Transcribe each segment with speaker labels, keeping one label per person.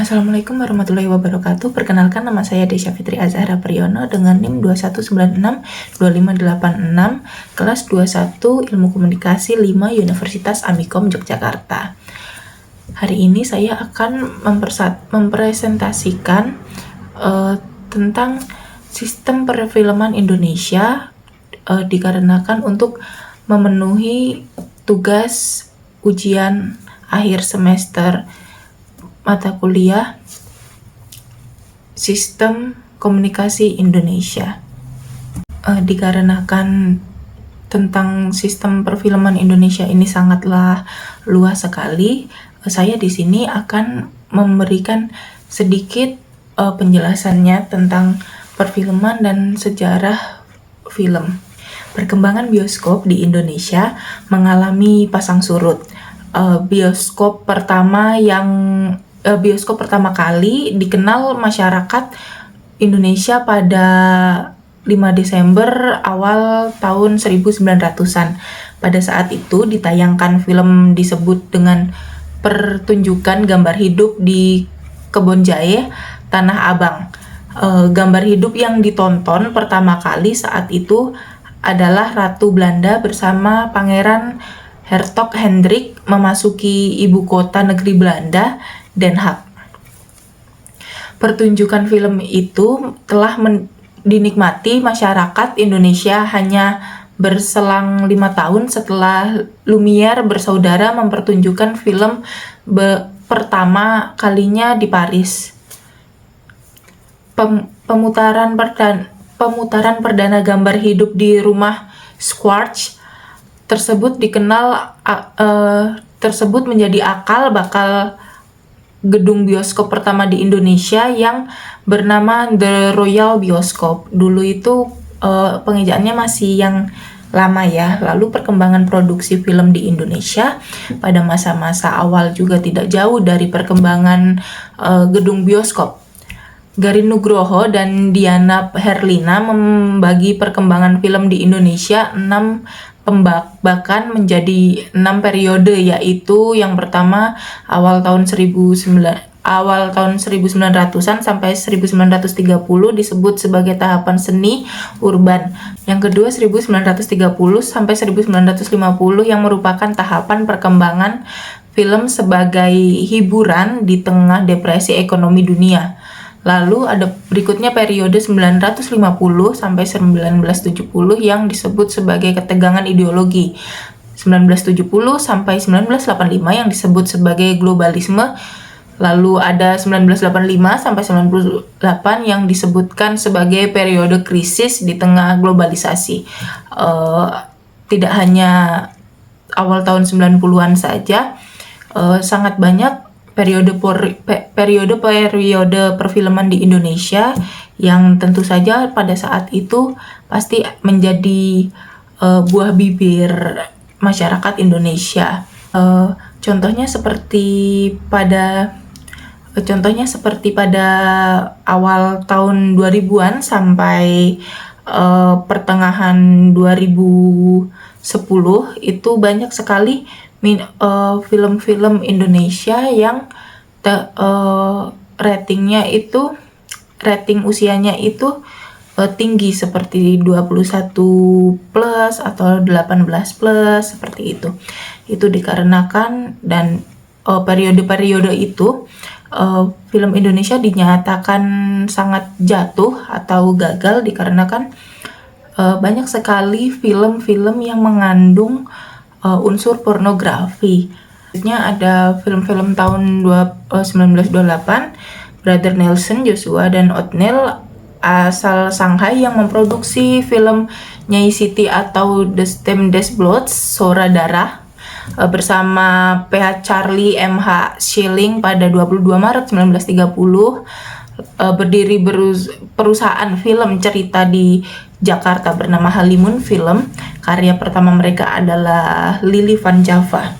Speaker 1: Assalamualaikum warahmatullahi wabarakatuh. Perkenalkan, nama saya Desya Fitri Azhara Priyono dengan NIM 21962586, kelas 21 Ilmu Komunikasi 5 Universitas Amikom Yogyakarta. Hari ini saya akan mempresentasikan tentang sistem perfilman Indonesia, dikarenakan untuk memenuhi tugas ujian akhir semester mata kuliah Sistem Komunikasi Indonesia. Dikarenakan tentang sistem perfilman Indonesia ini sangatlah luas sekali, saya di sini akan memberikan sedikit penjelasannya tentang perfilman dan sejarah film. Perkembangan bioskop di Indonesia mengalami pasang surut. Bioskop pertama kali dikenal masyarakat Indonesia pada 5 Desember awal tahun 1900-an. Pada saat itu ditayangkan film disebut dengan pertunjukan gambar hidup di Kebon Jahe, Tanah Abang. Gambar hidup yang ditonton pertama kali saat itu adalah Ratu Belanda bersama Pangeran Hertog Hendrik memasuki ibu kota negeri Belanda, Den Haag. Pertunjukan film itu telah dinikmati masyarakat Indonesia hanya berselang 5 tahun setelah Lumiere bersaudara mempertunjukkan film pertama kalinya di Paris. Pemutaran perdana gambar hidup di rumah Schwarz tersebut menjadi akal bakal gedung bioskop pertama di Indonesia yang bernama The Royal Bioskop. Dulu itu pengejaannya masih yang lama ya. Lalu perkembangan produksi film di Indonesia pada masa-masa awal juga tidak jauh dari perkembangan gedung bioskop. Garin Nugroho dan Diana Herlina membagi perkembangan film di Indonesia 6 pembakan menjadi 6 periode, yaitu yang pertama awal tahun 1900-an sampai 1930 disebut sebagai tahapan seni urban. Yang kedua 1930 sampai 1950 yang merupakan tahapan perkembangan film sebagai hiburan di tengah depresi ekonomi dunia. Lalu ada berikutnya periode 950 sampai 1970 yang disebut sebagai ketegangan ideologi. 1970 sampai 1985 yang disebut sebagai globalisme. Lalu ada 1985 sampai 98 yang disebutkan sebagai periode krisis di tengah globalisasi. Tidak hanya awal tahun 90-an saja, sangat banyak periode perfilman di Indonesia yang tentu saja pada saat itu pasti menjadi buah bibir masyarakat Indonesia. Contohnya seperti pada awal tahun 2000-an sampai pertengahan 2010 itu banyak sekali film-film Indonesia yang rating usianya itu tinggi seperti 21 plus atau 18 plus seperti itu. Itu dikarenakan dan periode-periode itu film Indonesia dinyatakan sangat jatuh atau gagal dikarenakan banyak sekali film-film yang mengandung unsur pornografi. Selanjutnya ada film-film tahun 1928, Brother Nelson, Joshua dan Othniel asal Shanghai yang memproduksi film Nyai Siti atau The Stem Des Blood, Sora Darah, bersama PH Charlie MH Schilling pada 22 Maret 1930. Berdiri perusahaan film cerita di Jakarta bernama Halimun Film. Karya pertama mereka adalah Lili Van Java.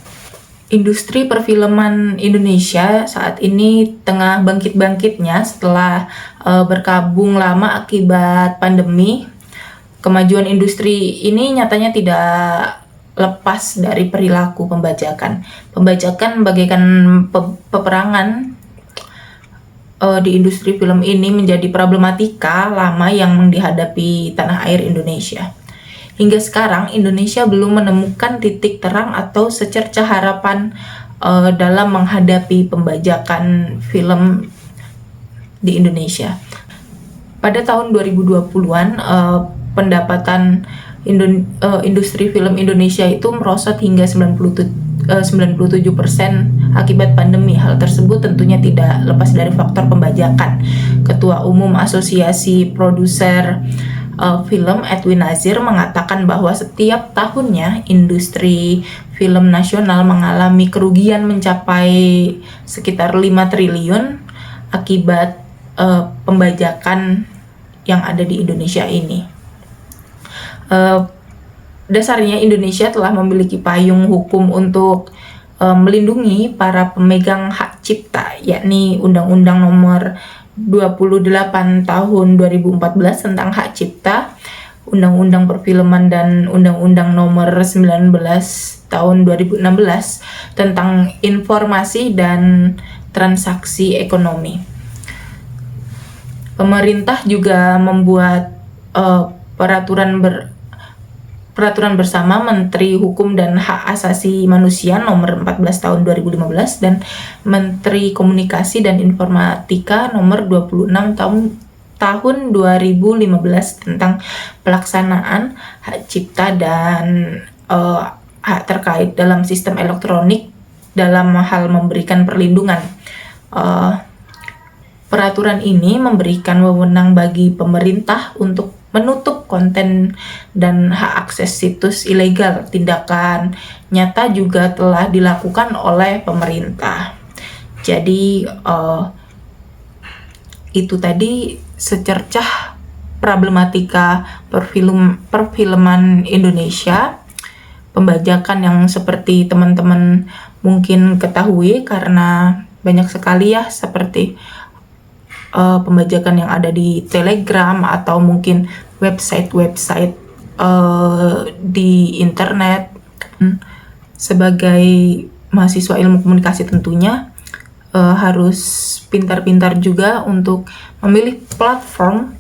Speaker 1: Industri perfilman Indonesia saat ini tengah bangkit-bangkitnya setelah berkabung lama akibat pandemi. Kemajuan industri ini nyatanya tidak lepas dari perilaku pembajakan. Pembajakan bagaikan peperangan di industri film ini menjadi problematika lama yang dihadapi tanah air Indonesia. Hingga sekarang Indonesia belum menemukan titik terang atau secercah harapan dalam menghadapi pembajakan film di Indonesia. Pada tahun 2020-an, pendapatan industri film Indonesia itu merosot hingga 97% akibat pandemi. Hal tersebut tentunya tidak lepas dari faktor pembajakan. Ketua Umum Asosiasi Produser Film Edwin Nazir mengatakan bahwa setiap tahunnya industri film nasional mengalami kerugian mencapai sekitar 5 triliun akibat pembajakan yang ada di Indonesia ini. Dasarnya Indonesia telah memiliki payung hukum untuk melindungi para pemegang hak cipta, yakni Undang-Undang Nomor 28 Tahun 2014 tentang Hak Cipta, Undang-Undang Perfilman, dan Undang-Undang Nomor 19 Tahun 2016 tentang Informasi dan Transaksi Ekonomi. Pemerintah juga membuat peraturan bersama Menteri Hukum dan Hak Asasi Manusia Nomor 14 Tahun 2015 dan Menteri Komunikasi dan Informatika Nomor 26 Tahun 2015 tentang pelaksanaan hak cipta dan hak terkait dalam sistem elektronik dalam hal memberikan perlindungan. Peraturan ini memberikan wewenang bagi pemerintah untuk menutup konten dan hak akses situs ilegal. Tindakan nyata juga telah dilakukan oleh pemerintah. Jadi itu tadi secercah problematika perfilman Indonesia, pembajakan yang seperti teman-teman mungkin ketahui karena banyak sekali ya, seperti pembajakan yang ada di Telegram atau mungkin website-website di internet. Sebagai mahasiswa ilmu komunikasi tentunya harus pintar-pintar juga untuk memilih platform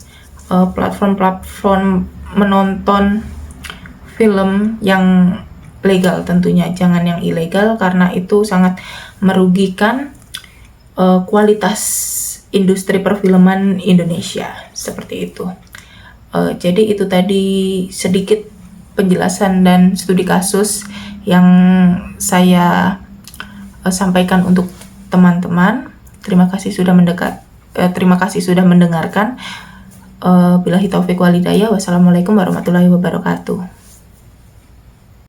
Speaker 1: menonton film yang legal tentunya, jangan yang ilegal karena itu sangat merugikan kualitas industri perfilman Indonesia, seperti itu. Jadi itu tadi sedikit penjelasan dan studi kasus yang saya sampaikan untuk teman-teman. Terima kasih sudah mendengarkan. Billahi taufiq wal hidayah. Wassalamualaikum warahmatullahi wabarakatuh.